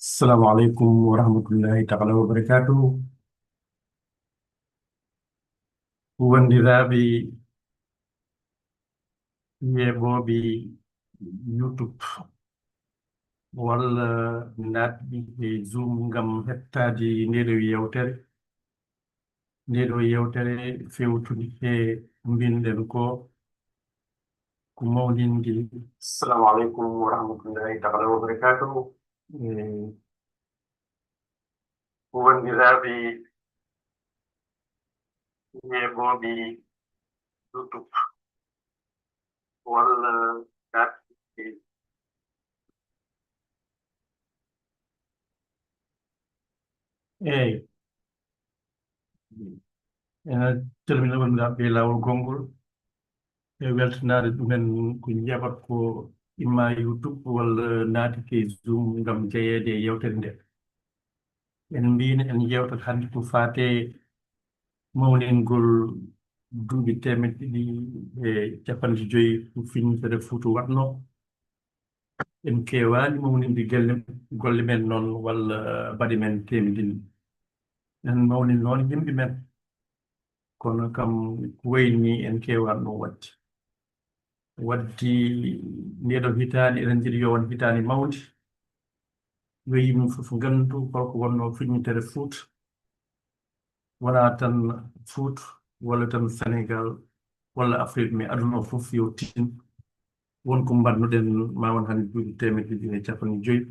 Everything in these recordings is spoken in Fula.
السلام عليكم ورحمة الله تعالى وبركاته. wondiraaɓe yeɓooɓe YouTube walla naatɓe e Zoom ngam heɓtaade ndeeɗo yewtere. Ndeeɗo yewtere fewtude e mbiɗen ko mawnin'gol. Assalamu alaikum wa rahmatullahi ta'ala wa barakatuhu. Wondiraaɓe yeɓooɓe YouTube walla naatɓe eeyi ene calmina wondiraaɓe laawol gongol e weltanaade ɗumen ko njaɓat ko imma YouTube walla naati ke Zoom ngam jeyeede e yewtere nde. En mbino en yewtat hannde ko faate mawnin'gol duuɓi temeɗɗe ɗiɗi e capanɗe joyi ko filñitere fuuta waɗno. En keewaani mawninde golle men noon walla baɗe men temedini. En mawnin noon yimɓe men kono kam ko wayni ni en keewaani ɗum waɗde. Waddi ndeɗo hitaande eɗen jiɗi yo won hitaande mawde yo yimɓe fof nganndu holko wonno filñitere fuuta. Wonaa tan Fuuta walla tan Sénégal walla Afrique mais aduna o fof yo tin wonko mbaɗnoɗen ma won hannde duuɓi temeɗɗe ɗiɗi e capanɗe joyi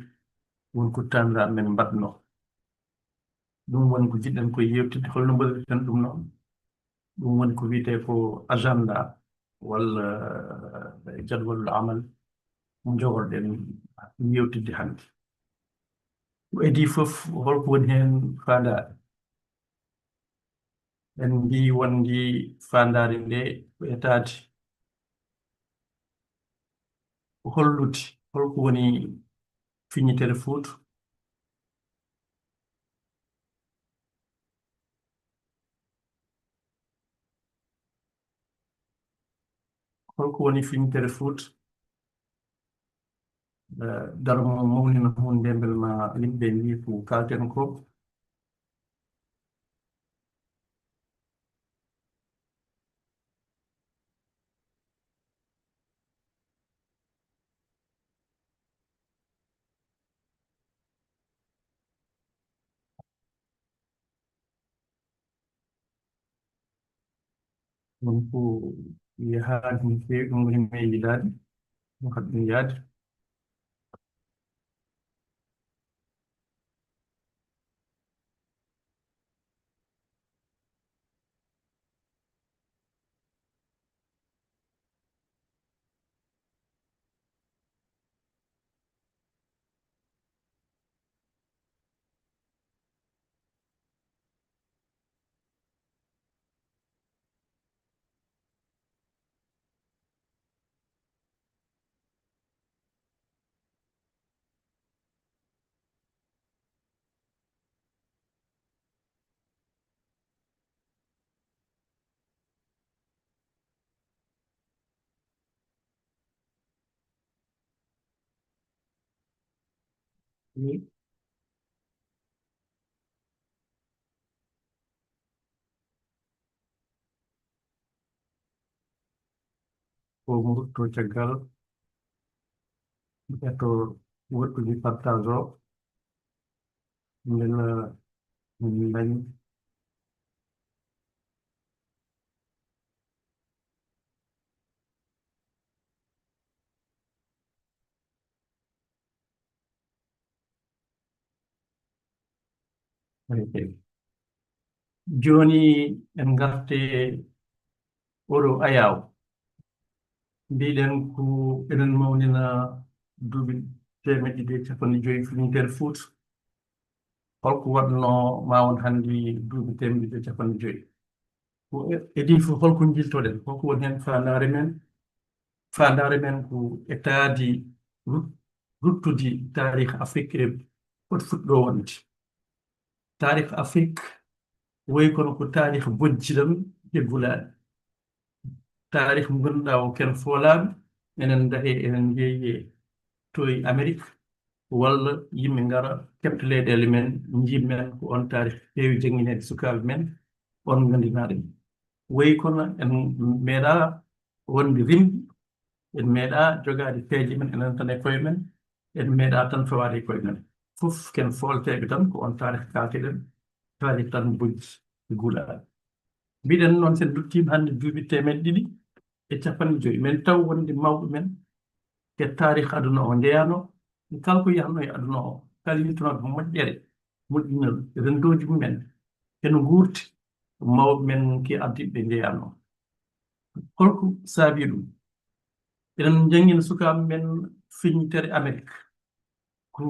wonko taaniraaɓe men mbaɗno. ɗum woni ko jiɗɗen ko yewtide holno mbaɗirten ɗum noon. ɗum woni ko wiyetee ko agenda walla jadwalul amal mo jogorɗen yewtidde hannde. ko edi fof holko woni heen faandaare. En mbi wondi faandaare nde ko etaade hollude holko woni filñitere fuuta. Holko woni filñitere fuuta. Darmo mawnina hunde ndembel ma yimɓe mbi ko kalten ko. wonko yahaade no feewi ɗum woni me yiɗaade ɗum kadi ɗum yaade. ko mburto caggal eto woɗɗude partage o mbela min dañi joni en garte oɗo ayaw mbiɗen ko eɗen mawnina duuɓi temeɗɗe ɗiɗi e capanɗe joyi filñitere fuuta. holko waɗno ma won hannde duuɓi temeɗɗe ɗiɗi e capanɗe joyi. ko edi fof holko jiltoɗen holko woni heen faandaare men. Faandaare men ko etaade ruttude taarih Afrique e foti fuɗɗo wonde. Taarih Afrique woyi kono ko taarih bojjiɗam hebbulaaɗe. taarih mo ngannduɗaa o ken foolaaɓe enen dahe enen jeeyi to e Amérique walla yimɓe ngara keɓta leyɗele men jimmen ko on taarih heewi janginede sukaaɓe men on gandinaɗen wayi kono en meeɗa wonde rimɗi en meeɗa jogaade peeje men enen tan e koye men en meeɗa tan fawaade e koye men fof ken foolteɓe tan ko on taarih kaateɗen taarih tan bojji guulaaɗi mbiɗen noon sen duttima hannde duuɓi temeɗɗe ɗiɗi e capanɗe joyi men taw wonde mawɓe men ke taarih aduna o ndeyano kala ko yahno e aduna o kala yittonoɓe moƴƴere moƴƴinol rendoji mumen eno guurti mawɓe men ke addiɓe ndeyano holko saabi ɗum eɗen jangina sukaaɓe men filñitere Amérique ko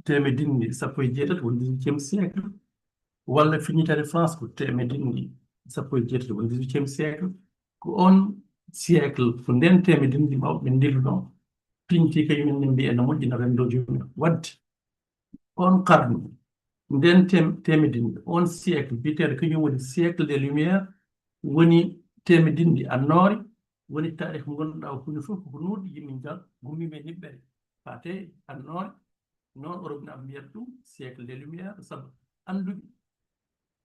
temedinɗe sappo e jeetati woni 18e siècle walla filñitere France ko temedinɗe sappo e jeetati woni 18e siècle ko on siècle ko nden temedinɗe mawɓe ɓe ndilluno piñti kañumen ne mbiya no moƴƴina rendoji mumen wadde on qarnu nden temedinɗe on siècle biteɗo kañum woni siècle des lumières woni temedinɗe annoore woni taarih gonɗa o kuni fof ko nuuɗi yimɓe jal gummiɓe niɓɓere fate annoore noon Europe ne mbiyata ɗum siècle des lumières sabu annduɓe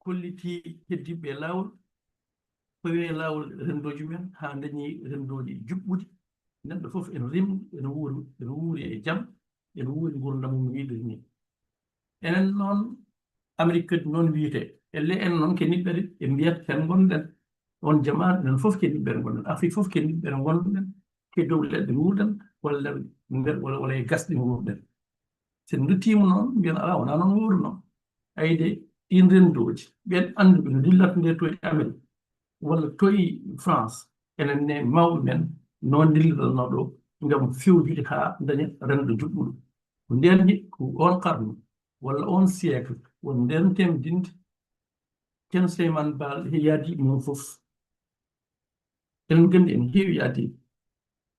kolliti heddiɓe laawol fawi e laawol rendoji men haa dañi rendoji juɓɓude neɗɗo fof ene rimɗi ene wuuri e jam ene wuuri gurdam mum wiiɗiri ni enen noon Amérique kadi noon wiyete elle en noon ke niɓɓere ɓe mbiyata ken gonɗen on jamanu enen fof ke niɓɓere gonɗen Afrique fof ke niɓɓere gonɗen ke dow leɗɗe nguurɗen walla nder walla e gasɗe nguurɗen sen duttima noon mbiyen ala wona noon wuurno ayde ɗin rendoji ɓen annduɓe no dillata nde to e Amérique walla toye France enen ne mawɓe men noon dillitano ɗo ngam fewjude haa daña rendo juɓɓuɗo ko nden ko on qarnu walla on siècle won nden temedinde ceerno Souleymane Baal e yaadiɓe mum fof enen gandi en heewi yaadiɓe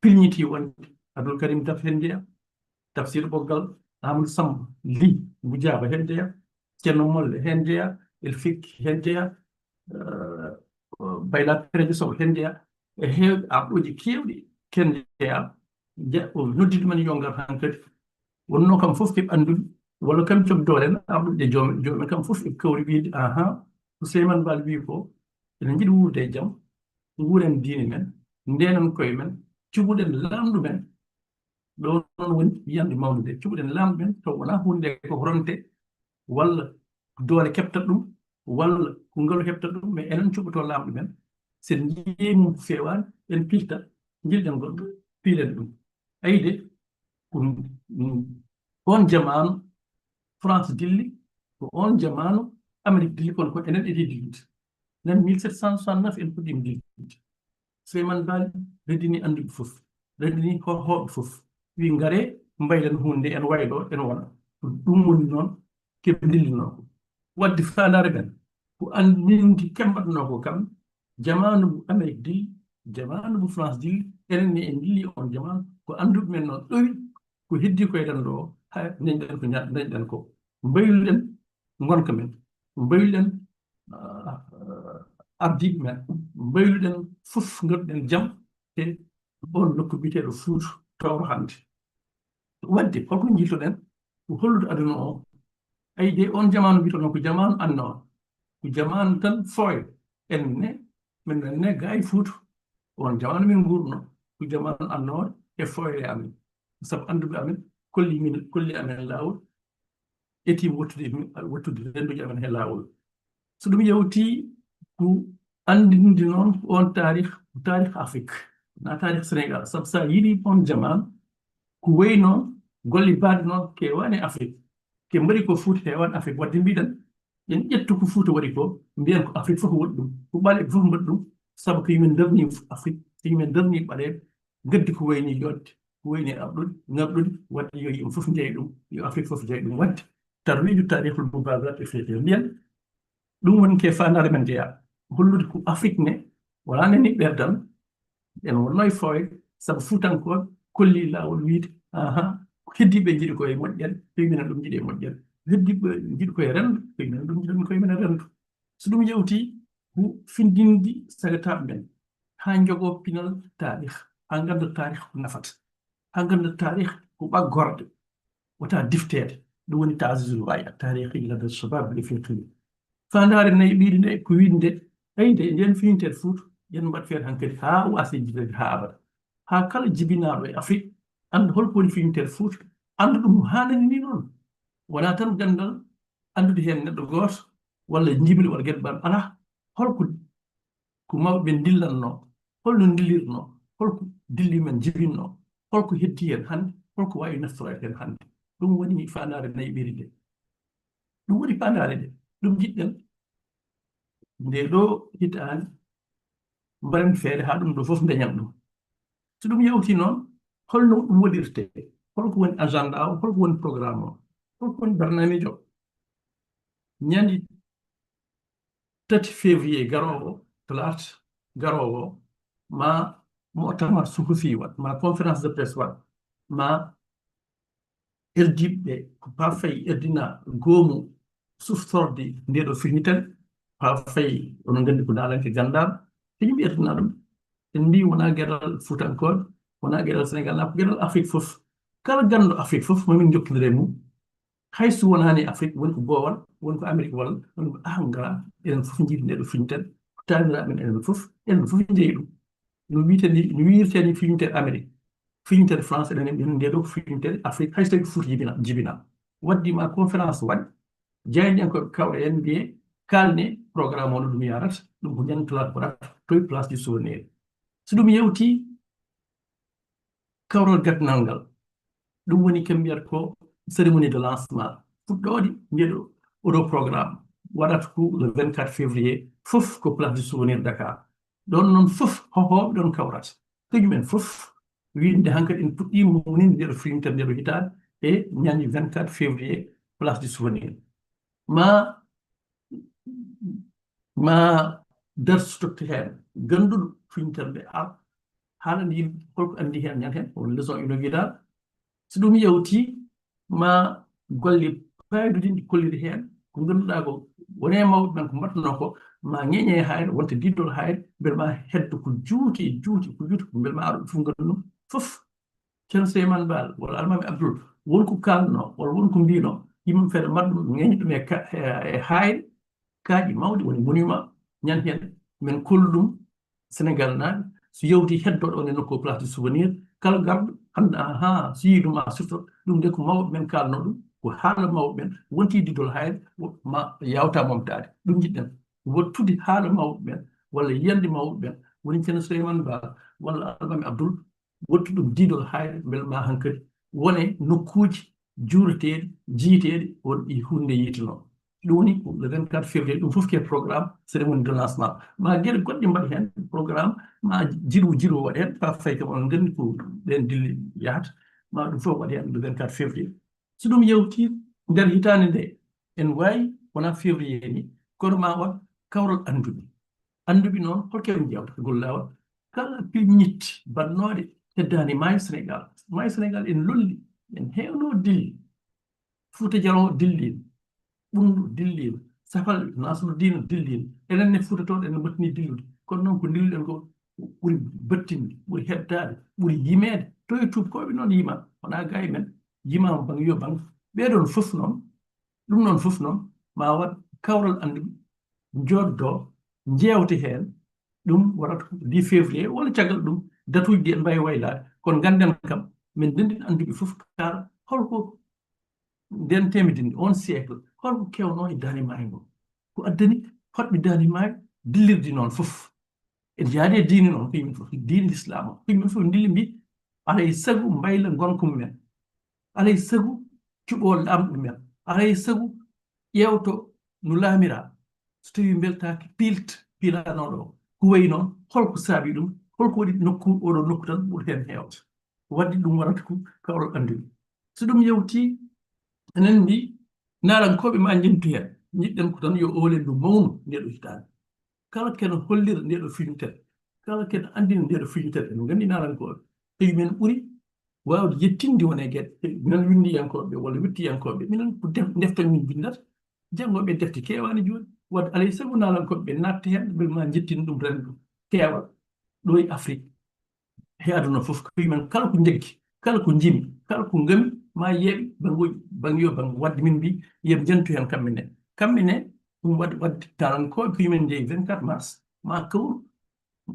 pilñiti wonde Abdoul Karim Daf hen ndeya Tafsir Ɓoggal Amadou Samba Ly Mbo Diaba hen ndeya ceerno Molle hen ndeya El Fikki hen ndeya Bayla Perejo Sow hen ndeya e heewɓe arɗoji kewɗi ken ndeya noddiɗo men yo ngar han kadi wonno kam fof keɓe anndude walla kam cogdoɗen arɗude jomumen kam fof eɓe kawri wiide ahan ko Souleymane Baal wi ko enen jiiɗi wuurde e jaam nguuren diine men ndenen koye men cuɓuɗen lamɗo men ɗo noon woni yiyande mawde nde cuɓuɗen lamɗo men taw wona hunde nde ko horonte walla doole keɓtat ɗum walla ko ngalu heɓtat ɗum mais enen cuɓoto lamɗo men sen jii mum ko fewani en pilta jilɗen goɗɗo piilen ɗum ayde on jamanu France dilli ko on jamanu Amérique dilli kono ko enen edi dillude nen 1769 en puɗɗima dillude Souleymane Baal reddini annduɓe fof reddini hoɓɓe fof wi ngare mbaylen hunde en wayɗo en wona ɗum woni noon keɓe dillino ko wadde fandare men ko andindi kembatno ko kam jamanu mo Amérique dilli jamanu mo France dilli enen ne en dilli on jamanu ko anduɓe men noon ɗowi ko heddi koye ɗen ɗo ha dañɗen ko dañɗen ko mbayluɗen gonka men mbayluɗen ardiɓe men mbayluɗen fof garuɗen jaam e on nokku biteɗo Fuuta tawro hande wadde holko jiltoɗen ko hollude aduna o ayde on jamanu mbitono ko jamanu annoore ko jamanu tan fooye enne min ne gayi Fuuta on jamanu min gurno ko jamanu annoore e fooyere amen sabu anduɓe amen kolli amen laawol etima wattude renduji amen he laawol so ɗum yewti ko andinde noon on taarih Afrique na taarih Sénégal sabu sa yiɗi on jamanu ko wayi noon golle baɗe noon kewani e Afrique ke mbaɗi ko Fuuta hewani Afrique wadde mbiɗen en ƴettu ko Fuuta waɗi ko mbiyen ko Afrique fof waɗi ɗum ko ɓaleɓe fof mbaɗi ɗum sabu ko yimɓe darni Afrique ko yimɓe darni ɓaleɓe gaddi ko wayni jodde ko wayni arɗude ngarɗude wadde yo yimɓe fof jeeyi ɗum yo Afrique fof jeeyi ɗum wadde tarwiju tarihul mubadat e fete mbiyen ɗum woni ke fandare men jeeya hollude ko Afrique ne wona ne niɓɓere tan en wonno e fooye sabu Fuutankoɓe kolli laawol wiide ahan heddiɓe jiiɗi koye moƴƴere koyminen ɗum jiiɗi e moƴƴere heddiɓe jiiɗi koye rendo koyminen ɗum jiiɗi koyminen rendo so ɗum yewti ko findindi sagataɓe men ha jogo pinal taarih ha ganda taarih ko nafata haa ngannda taarih ko ɓaggorde wata difteede ɗum woni taasisul waya tarihi lada shabab l'Afriqi fandaare nayi ɓiɗi nde ko wiide nde nden filñitere Fuuta yen mbaɗ feere hankkadi haa waasi jibede haa abada haa kala jibinaaɗo e Afrique annda holko woni filñitere Fuuta annda ɗum haanani ni noon wona tan gandal anndude heen neɗɗo gooto walla jibli walla geɗe mbaɗ alaa holko ko mawɓe ɓe dillatnoo holno dillirnoo holko dilli men jibinnoo holko heddi heen hannde holko waawi naftoroyde heen hannde ɗum woni fandaare nayi ɓiɗi nde ɗum woni fandaare nde ɗum jiɗɗen nde ɗo hitaani mbaɗen feere haa ɗum ɗo fof dañan ɗum so ɗum yawti noon holno ɗum waɗirte holko woni agenda o holko woni programme o holko woni barnamijo o ñande 3 février garoowo talaata garoowo ma motamar suhufi wat ma conférence de presse wat ma erdiɓe ko Pa Faye erdina goomu suftorde nde ɗo filñitere Pa Faye onon nganndi ko naalanke ganndaɗo so yimɓe erdina ɗum en mbi wona geɗal fuutankoɓe wona geɗal Sénégal na ko geɗal Afrique fof kala ganndo Afrique fof mamin jokkidire mum hay so wonani Afrique woni ko boowal woni ko Amérique walla woni ko ngara enen fof jiiɗi nde ɗo filñitere taaniraɓe men enen fof jeeyi ɗum no wiirteni filñitere Amérique filñitere France enen ɓen nde ɗo ko filñitere Afrique hay so tawi ko Fuuta jibina waddima conférence waɗi jeyɗenkoɓe kawɗe en mbiye kalne programme o no ɗum yarata ɗum ko ñande waɗata toye place du souvenir so ɗum yewti kawrol gagnal ngal ɗum woni ken mbiyata ko cérémonie de lancement fuɗɗode ndeɗo oɗo programme waɗata ko le 24 février fof ko place du souvenir Dakar ɗon noon fof hohoɓe ɗon kawrata kañumen fof wiinde hankkadi en puɗɗi mawninde ndeɗo filñitere ndeɗo hitaade e ñande 24 février place du souvenir ma darsutotte heen ganduɗo filñitere nde haalande yimɓe holko andi heen ñande heen won leçon inaugural so ɗum yewti ma golle paydude ɗi kolliri heen ko ngannduɗaa ko wone mawɓe men ko mbattuno ko ma ñeñe hayre wonta diddol hayre mbele ma heddo ko juuti ko mbele ma aɗo fof nganndu ɗum fof ceerno Souleymane Baal walla almami Abdoul wonko kalno walla wonko mbino yimɓe feere mbaɗa ɗum ñeñe ɗum e hayre kaaƴi mawɗi woni monument ñande heen min kollu ɗum Sénégal naaɓe so yewti heddoɗo on e nokku place du souvenir kala garɗo hande so yii ɗum ma sifto ɗum nde ko mawɓe men kalno ɗum ko haala mawɓe men wonti diddol hayre ma yawta momtade ɗum jiɗɗen wottude haala mawɓe men walla yiyande mawɓe men woni ceerno Souleymane Ba walla almami Abdoul wottu ɗum diidol hayre mbele ma hankkadi wone nokkuji juureteɗi jiiteɗi won ɗi hunde yiitino ɗum woni le 24 février ɗum fof ke programme cérémonie de lancement ma gueɗe goɗɗe mbaɗi heen programme ma jiru waɗi heen Pa Faye kam on nganndi ko ɗen dilli yahata ma ɗum fof waɗi heen le 24 février so ɗum yewti nder hitaande nde en waawi wona février ni kono ma waɗ kawral annduɓe noon holkeɓe jewta ngol laawol kala pilñitte mbaɗnooɗe heddaani maayo Sénégal en lolli en heewno dilli Fuuta Jalon dilliino ɓunndu dilliino Safal Nasruddin dilliino enen ne Fuutatoɓe en mbattini dillude kono noon ko dilluɗen ko ɓuri battinde ɓuri heɓtaade ɓuri yimeede to e tuubakooɓe noon yima wona ga e men yimama bang yo bang ɓeɗon fof noon ɗum noon fof noon ma waɗ kawral annduɓe joddo jewte heen ɗum waɗata 10 février walla caggal ɗum datuji ɗi en mbawi waylade kono ganden kam min dendin annduɓe fof kaala holko nden temedinde on siècle holko kewno e daani maayo ngo ko addani hoɗɓe daani maayo dillirde noon fof en jaadi e diine noon ko yimɓe fof diine l'islam o ko yimɓe fof dilli mbi alay sago mbayla gonka mumen alay sago cuɓol lamɗo men alay sago ƴewto no laamira so tawi beltaki piilanoɗo ko wayi noon holko saabi ɗum holko waɗi nokku oɗo nokku tan ɓuri hen heewta wadde ɗum waɗata ko kawral anduɓe so ɗum yewti enen mbi naarankoɓe ma jentu hen jiɗɗen ko tan yo oolen ndu mawnu ndeɗo hitande kala ken hollira ndeɗo filñitere kala ken andina ndeɗo filñitere en gandi naarankoɓe tawi men ɓuuri wawde yettinde wone gueɗe minen windiyankoɓe walla wittiyankoɓe minen ko deftan min bindata janggoɓe defte kewani joni wadde alay sago naarankoɓe natta hen beele ma jettin ɗum rende ɗum keewal ɗo e Afrique he aduna foof ko men kala ko jaggi kala ko jimi kala ko ngami ma yeɓe bangoyo ban wadde min mbi yeɓe jentu hen kamɓe ne ɗum wadde taran ko pimen jeeyi 24 mars ma kawru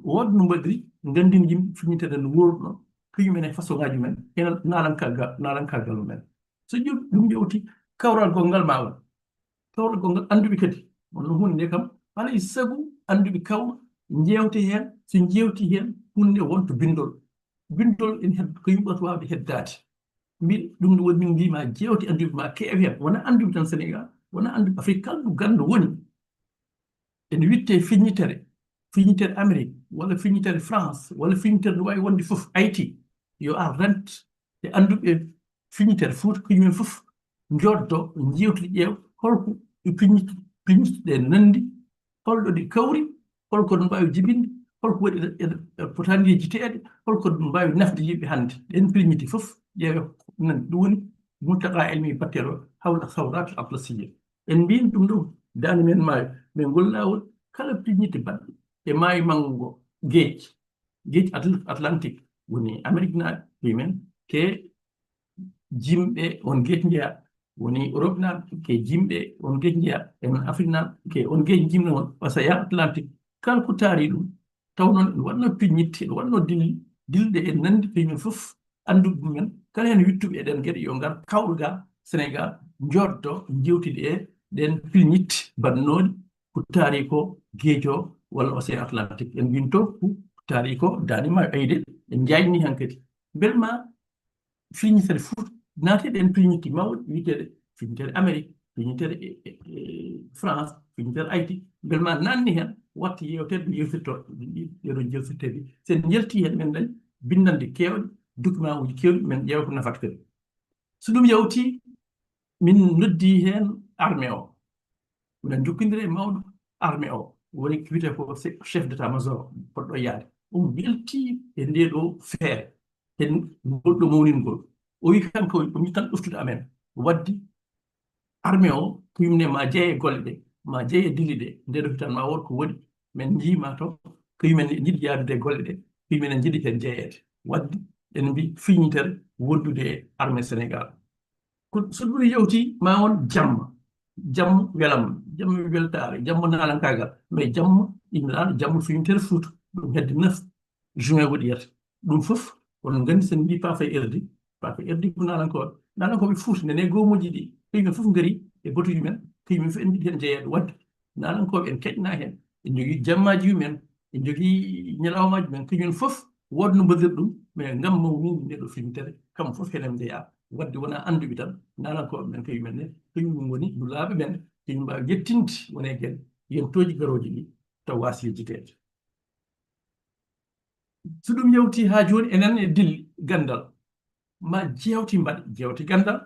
wodde no mbaɗiri gandini yimɓe filñitere no worɗo ko yimɓene façon ngaji men ena nalankalgal mumen so ɗum ƴewti kawral gongal ma won kawral gongal anduɓe kadi wonno hunde nde kam alay saago anduɓe kawra jewte hen so jewti hen hunde wonto bindol en heɓ ko yimɓe ɓurata wawde heddade mbiɗa ɗum nde woni min mbima jewte anduɓe ma keewe hen wona anduɓe tan Sénégal wona anduɓe Afrique kala ɗo ganda woni ene witte filñitere Amérique walla filñitere France walla filñitere no wawi wonde fof Haïti yo ar rent e anduɓe filñitere Fouta ko yimɓe fof joddo jewtude ƴeew holko filñitɗe nandi holɗo ɗi kawri holko ɗum mbawi jibinde holko waɗi potani yejjiteɗe holko ɗum mbawi nafde yimɓe hannde ɗen filñiti fof ƴeewe nandi ɗum woni multaqa elmi battere o hawla sawrat atlasiya en mbin ɗum ɗo dande men maayo mais ngol lawol kala filñitte baɗɗo e maayo manggo ngo geej Atlantique woni Amérique naaɓe wimen ke jimɓe on geej jeeya woni Europe naaɓe ke jimɓe on geej jeeya en Afrique naaɓe ke on geej jimɗe on océan Atlantique kala ko taari ɗum taw noon ene waɗno filñitte ene waɗno dilde en nandi ko yimɓe fof anduɓe ɗumen kala hen wittuɓe eɗen gueɗe yo ngar kawɗo ga Sénégal joddo jewtide e ɗen filñitte bannoɗi ko taari ko geejo walla océan Atlantique en mbin to ko taari ko dani maayo Aydel en jayni hen kadi belma filñitere Fouta naateɗe en filñitte mawɗe witeɗe filñitere Amérique filñitere France filñitere Haïti belma nanni hen watta yewtere nde yewtirto ɗeɗo jewtirteɗe sen jalti hen men dañ bindande kewɗe document uji kewɗi men ƴeewa ko nafata kadi so ɗum yawti min noddi hen armée o minen jokkodiri e mawɗo armée o woni ko wiyete ko chef d'état major poɗɗo yaade welti e nde ɗo feere hen ngol ɗo mawnin'gol o wi kanko o wi tan ɗoftude amen wadde armée o ko yimne ma jeeye golle ɗe ma jeeye dille ɗe nde ɗo hitan ma won ko woni men jiima to ko yimmen jiɗi yaadude e golle ɗe ko yimmen jiɗi hen jeeyede wadde en mbi filñitere wondude e armée Sénégal ko so ɗum yewti ma won jamma welam jamma weltare jamma nalankagal mais jamma inniraɗo jamma filñitere Fouta ɗum hedde 9 juin waɗiyata ɗum fof onon gandi sen mbi paafa erdi ko nalankoɓe Fouta nene gomuji ɗi ko yimɓe fof ngari e batuji men ko yimɓe fof en jiɗi hen jeeyede wadde nalankoɓe en keƴna hen en jogui jammaji mumen en jogui ñalawmaji men ko yimɓe fof wodno mbadir ɗum mais ngam mawninde ndeɗo filñitere kamɓe fof heɗen jeeya wadde wona anduɓe tan nalankoɓe men ko yimɓen ne ko yimɓe woni dulaɓe men ko yimɓe mbawi yettinde wone gueɗe yentoji garoji ɗi taw wasi yejjitede so ɗum yawti ha joni enen e dilli gandal ma jewte gandal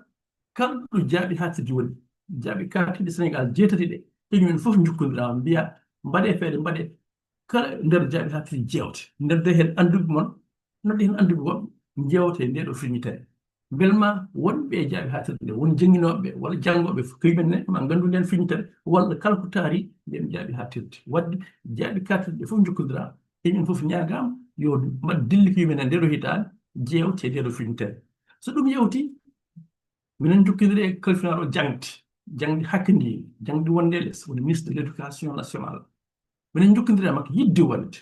kala ɗo jaaɓi hattide woni jaaɓi kartiɗe Sénégal jeetati ɗe kañumen fof jukkodirama mbiya mbaɗe feere mbaɗe kala nder jaaɓi hattide jewte nderde hen anduɓe mon nodde hen anduɓe woɓɓe jewte nde ɗo filñitere belma wonɓe e jaaɓi hattide nde won jangguinoɓe walla janggoɓe ko yimɓen ne ma gandu nden filñitere walla kala ko taari nden jaaɓi hattirde wadde jaaɓi kartiɗe ɗe fof jokkodirama kañumen fof ñagama yo mbaɗ dilli ko yimɓene nde ɗo hitande jewte nde ɗo filñitere so ɗum yewti minen jokkidiri e kalfinaɗo jangde hakkandi jangde wonde e less woni ministre de l'éducation nationale minen jokkodiri e makko yidde wonde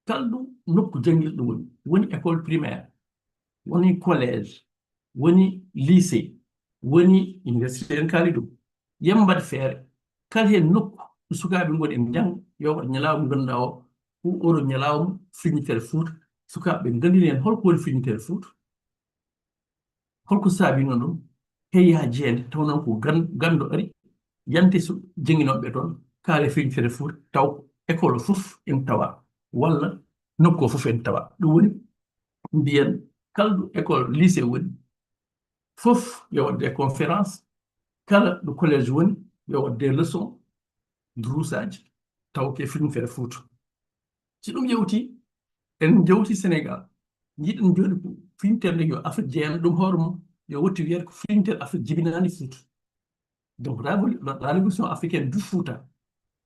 kala ɗum nokku janguirɗo woni école primaire woni collège woni lycée woni université en kaali ɗum yam mbaɗ feere kala hen nokku ɗo sukaɓe ngoni en janga yo waɗ ñalawma ganduɗa o oɗo ñalawma filñitere Fouta sukaɓe gandini hen holko woni filñitere Fouta holko saabino ɗum heeya jeende taw noon ko gando ari yante so jangguinoɓe toon kaale filñitere Fouta taw école fof en tawa walla nokku fof en tawa ɗum woni mbiyen kala ɗo école lycée woni fof yo wadde conférence kala ɗo collège woni yo wadde leçon durusaji taw ke filñitere Fouta si ɗum yewti en jewti Sénégal jiɗen joni ko filñitere nde yo Afrique jeeyana ɗum hoore mum yo wotti wiyete ko filñitere Afrique jibinani Fouta donc la révolution africaine du Fouta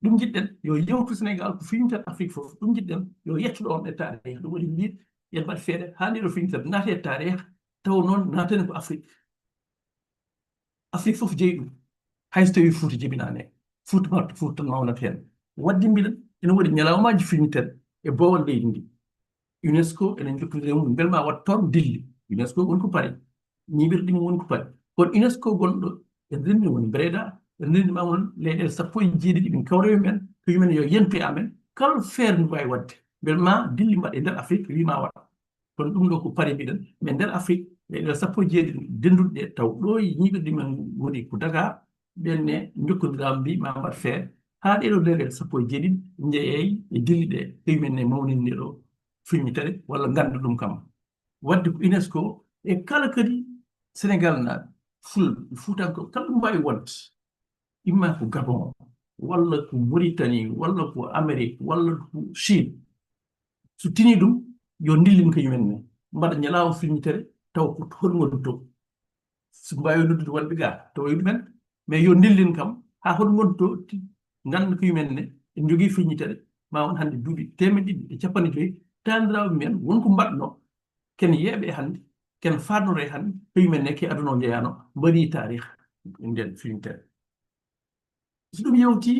ɗum jiɗɗen yo yewtu Sénégal ko filñitere Afrique fof ɗum jiɗɗen yo yettuɗo on e tariha ɗum woni mbiɗ yen mbaɗ feere ha ndeɗo filñitere naate e tariha taw noon naten ko Afrique fof jeyi ɗum hayso tawi fuuta jibinani fuuta tan mawnata hen wadde mbiɗen ene waɗi ñalawmaji filñitere e bowal leydi ndi UNESCO enen jokkidiri mum belma wat toon dilli UNESCO woni ko paari ñiɓirɗe ɗum woni ko paari kono UNESCO gonɗo e renndi woni Breda e renndi ma won leyɗele 17 ɓe kawre men ko yumen yo yentu e amen kala feere ndu wawi wadde belma dilli mbaɗe e nder Afrique wima waɗa kono ɗum ɗo ko paari mbiɗen mais nder Afrique leyɗele 17 denduɗe ɗe taw ɗo e ñiɓirɗe men woni ko Dakar ɓenne jokkodirama mbi ma mbaɗ feere ha ɗeɗo leyɗele 17 jeeyey e dilli ɗe ko yumen e mawninirɗo filñitere walla ganda ɗum kam wadde ko UNESCO e kala kadi Sénégal naaɓe fuutanko kala ɗum mbawi wonde imma ko Gabon walla ko Mauritanie walla ko Amérique walla ko Chine so tini ɗum yo dillin ko yumen ne mbaɗa ñalawma filñitere taw ko toon woni to so mbawi noddude wonɓe ga tawa ɗumen mais yo dillin kam ha hoɗum woni to ganda ko yumen ne en jogui filñitere ma won hande duuɓi 150 taniraɓe men wonko mbaɗno ken yeeɓe e hannde ken farnoro e hannde peyi ne ke aduna o jeyano mbaɗi tarih nden filmtere so ɗum yewti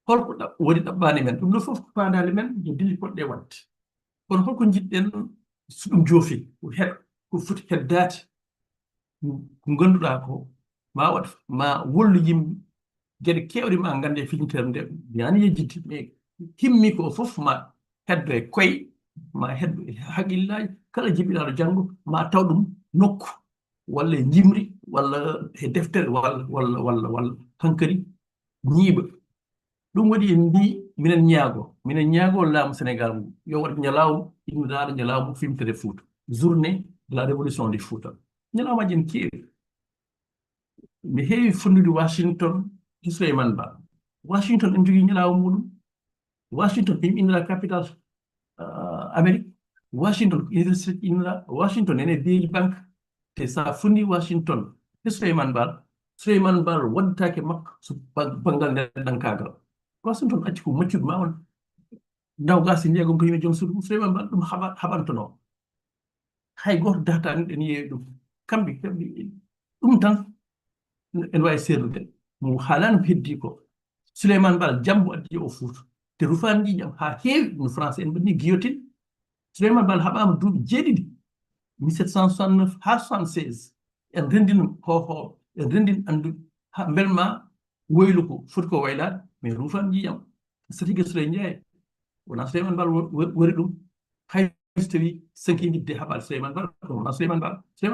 holko woni ɗaɓɓani men ɗum ɗo fof ko fandali men yo dilli poɗɗe wadde kono holko jiɗɗen so ɗum joofi ko foti heddade ko ganduɗa ko ma waɗ ma wollu yimɓe gueɗe kewɗe ma gande filmtere nde yani yejjidde mais himmi ko fof ma heddo e koye ma heddo e haqqillaji kala jibiɗaɗo janggo ma taw ɗum nokku walla e jimri walla e deftere walla hankadi ñiiɓa ɗum waɗi en mbi minen ñaago laamu Sénégal ngu yo waɗ ñalawma inniraɗo ñalawma filmtere Fouta journée de la révolution du Fouta ñalawmaji en keewi mi heewi fondude Washington e Souleymane Ba Washington en jogui ñalawma muɗum Washington ɗum innira capital Amérique Washington ko université innira Washington ene beeli banque te sa fundi Washington e Souleymane Ba wadditake makko so banggal neɗɗankagal Washington acci ko maccude ma on dawgasi jeegom ko yimɓe joom suudu Souleymane Ba ɗum haɓantono hay goto datani ɗen yeewi ɗum kamɓe ɗum tan en wawi sernude mo haalani ko heddi ko Souleymane Ba jambo addi o Fouta te rufani ƴiƴam ha heewi no français en mbaɗi guillotine Souleymane Ba haɓama duuɓi 7 1769 ha 76 en rendino hohoɓe en rendino anduɓe ha belma woylu ko foti ko waylade mais rufani ƴiƴam Satigue Souley Ndiaye wona Souleymane Ba wari ɗum hay so tawi sankidde haɓade Souleymane Ba wona Souleymane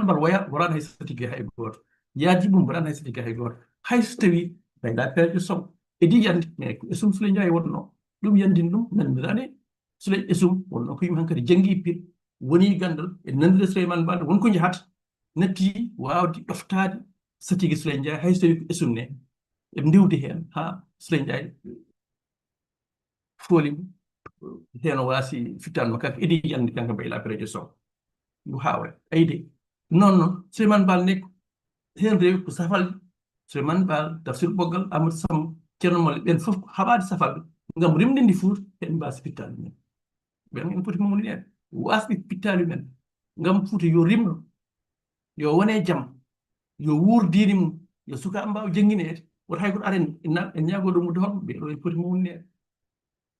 Ba worani hay Satigue hay goto yaaji ɗum waɗani hay Satigue hay goto hay so tawi waylade Pérédio Sow idi yande mais ko Souley Souley Ndiaye wonno ɗum yandini ɗum nandirani Souley wonno ko yimɓe hankadi janggi pir woni gandal e nandire Souleymane Ba wonko jahata natti wawde ɗoftade Satigue Souley Ndiaye hay so tawi ko ne e ndiwde hen ha Souley Ndiaye fooli hen o waasi fittanmo kanko idi yande kanko mbayla Pérédio Sow yo hawre ayde noon Souleymane Ba ne hen rewi ko safalde Souleymane Ba Tafsir Ɓoggal Amadou Samba Ceerno Molle ɓen fof ko haɓade safalde ngam rimdinde Fouta hen mbasi pittade men ɓen en poti mawninede wasɓe pittali men ngam Fouta yo rimɗo yo wone jaam yo wuur diine mum yo sukaɓe mbawa jangguinede woto hay goto aren en ñagoɗo mudde hoɓɓe ɓeɗo en poti mawninede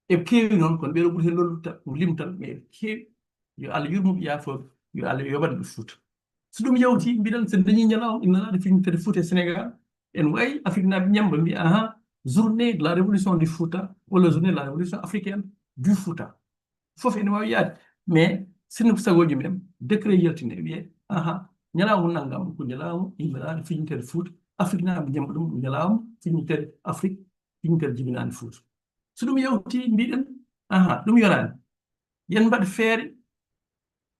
e keewi noon kono ɓeɗo ɓuuri hen lollude limtal mais keewi yo Allah yurmoɓe yaafoɓe yo Allah yoɓanɓe Fouta so ɗum yawti mbiɗen sen dañi ñalawma innanaɗo filmtere Fouta e Sénégal en wayi Afrique naaɓe ñamba mbi journée de la révolution du Fouta walla journée de la révolution africaine du Fouta fof ene wawi yaade mais sinno ko sagoji men décret yaltine wiye ñalawma naggam ko ñalawma innanaɗo filmtere Fouta Afrique naaɓe ñamba ɗum ñalawma filmtere Afrique filmtere jibinade Fouta so ɗum yawti mbiɗen ɗum yonani yen mbaɗ feere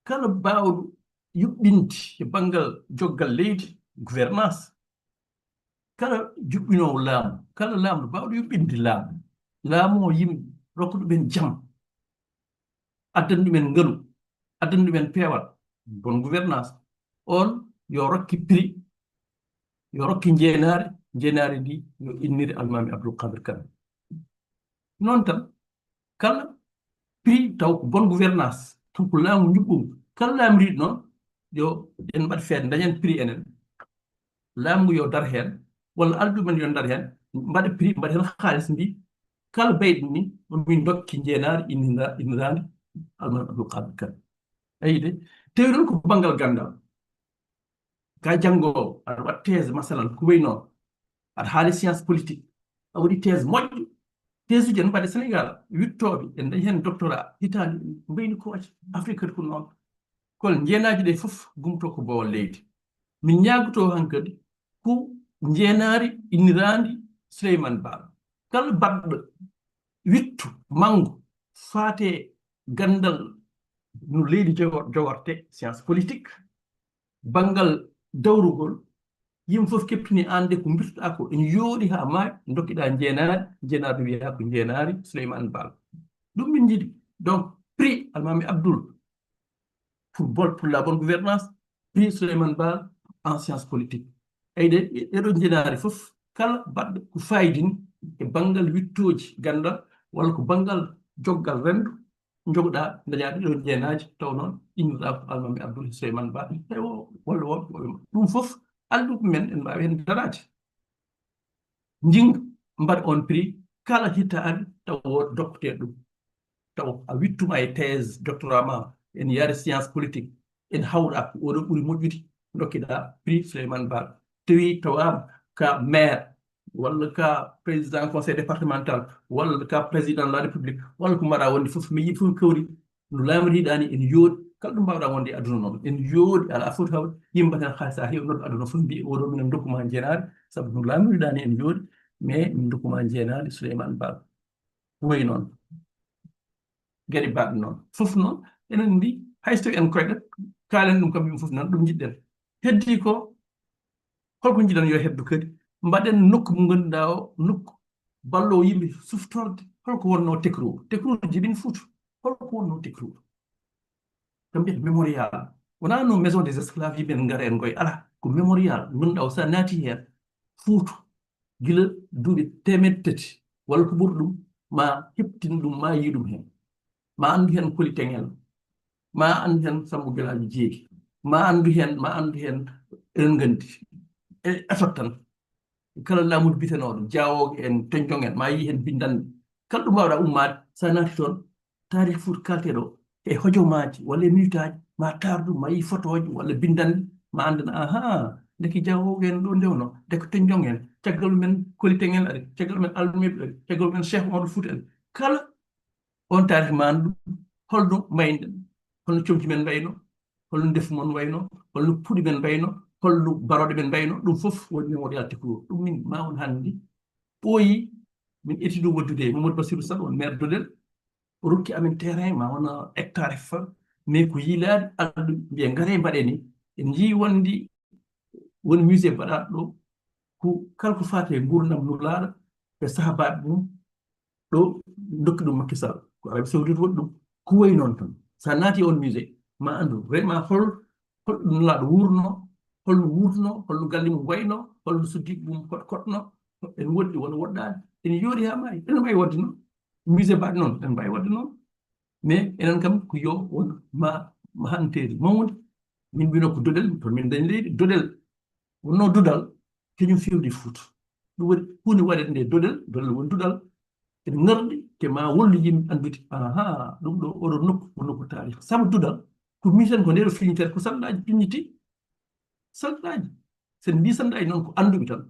kala mbawɗo yuɓɓinde e banggal joggal leydi gouvernance kala juɓɓinowo laamu kala laamɗo mbawɗo yuɓɓinde laamu o yimɓe rokka ɗumen jaam addana ɗumen ngaalu addana ɗumen peewal bonne gouvernance on yo rokki prix yo rokki jeenaari ndi yo innire almami Abdoul Kadir Kane noon tan kala prix taw ko bonne gouvernance taw ko laamu juɓɓum kala laamriɗo noon yo en mbaɗ feere dañen prix enen laamu yo dar heen walla aldumen yo dar heen mbaɗa prix mbaɗa heen haalis mbi kala bayɗo ni min dokki jeenaari inniraande alman abdou kadir kane ayi de tewi noon ko banggal gandal ka janngowo aɗa waɗa thèse masalan ko wayi noon aɗa haali science politique a waɗi thèse moƴƴo thèse uji en mbaɗe sénégal wittooɓe en dañi heen doctorat hitaande mbayni ko wacce afrique kadi ko noon kono jeenaaji ɗe fof gumto ko bowol leydi min ñaagotoo han kadi ko jeenaari inniraandi Souleymane Ba kala baɗɗo wittu manngo faate gandal no leydi jogorte science politique banngal dawrugol yimɓe fof keɓtini an de ko mbirtuɗa ko ene yooɗi haa maayi dokkiɗa jeenaari wiya ko jeenaari Souleymane Ba ɗum min jiɗi donc prix almami Abdoul pour la bonne gouvernance prix Souleymane Ba en science politique eyi de ɗeɗo jeenaari fof kala baɗɗo ko fayidini e banngal wittooji gandal walla ko banngal joggal renndo jogoɗa daña ɗiɗo jeenaaji taw noon innirɗa ko almami Abdoul Souleymane Ba e walla woɓɓe ɗum fof alduɓe men en mbawi hen darade jinga mbaɗa on prix kala hittaade taw woto dokkoteɗo ɗum taw a wittuma e thèse doctorat ma en yaari science politique en hawɗa ko oɗo ɓuuri moƴƴude dokkiɗa prix Souleymane Ba tawi tawama ka maire walla ka président conseil départemental walla ka président de la république walla ko mbaɗa wonde fof mi yii fof kawri no laamoriɗani en yooɗi kala ɗum mbawɗa wonde e aduna noon en yooɗi ala foti hawde yimɓe mbaɗen haalis ha heewi noddu aduna fof mbi oɗo minen dokkuma jeenaade sabu no laamoriɗani en yooɗi mais min dokkuma jeenaade Souleymane Ba wayi noon gueɗe mbaɗe noon fof noon enen mbi hayso tawi en koyɗat kaalen ɗum kam yimɓe fof noon ɗum jiɗɗen heddi ko holko jiɗen yo heddu kadi mbaɗen nokku mo ganduɗa o nokku ballowo yimɓe suftorde holko wonno tekruur jiɗin Fuuta holko wonno tekruur ɗum mbiyata mémorial wona no maison des esclaves yimɓe en ngara en ngoye ala ko mémorial ganduɗa o sa naati heen Fuuta gila duuɓi 300 walla ko ɓuri ɗum ma heptin ɗum ma yi ɗum heen ma anndu heen Koli Teŋel ma anndu heen Sambo Guelaji Jeeri ma anndu heen eɗen nganndi e atot tan kala laamuɗo bitenoɗo Diawogue en Tondiong en ma yi heen bindande kala ɗum mbawɗa ummade sa naati toon taarih Fuuta kalteɗo e hojomaji walla e minutaji ma taar ɗum ma yi photoji walla bindande ma andan aha ndeke Diawogue en ɗo ndewno ndeke Tondiong en caggal men Koli Teŋel ari caggal men Almeɓe ari caggal men Cheikh Oumar Fouti ari kala on taarih ma andu holno mayden holno comci men mbayno holno ndefu mon wayno holno puɗi men mbayno holno baroɗe men mbayno ɗum fof woni mémorial tekruur ɗum min ma on hanndi ɓooyi min etiɗo waddude Mamadou Bassirou Sall on maire Dodel o rokki amen terrain ma wona hectare fa mais ko yiilaade alɗu mbiye ngare mbaɗe ni en jii woni musée mbaɗaɗo ɗo ko kala ko faate gurdam nulaaɗo e sahabaɓe mum ɗo dokki ɗum Macky Sall ko Arabie Saoudite waɗi ɗum ko wayi noon tan sa naati on musée ma andu vraiment holɗo nulaaɗo wurno holno wurno holno galle mum wayno holno suddiɓe mum kotno en woɗɗi walla woɗɗani en yooɗi ha maayi enen mbawi wadde noon musée mbaɗe noon en mbawi wadde noon mais enen kam ko yo won ma hanteeri mawde min mbino ko Dodel to min dañi leydi Dodel wonno dudal kañum fewde Fuuta ɗum waɗi hunde waɗede nde Dodel woni dudal en ngarɗi te ma wollu yimɓe andude aha ɗum ɗo oɗo nokku ko nokku taarih sabu dudal ko miten ko ndeɗo filñitere ko salɗaji piññiti salɗaji sen mbi salɗaji noon ko anduɓe tan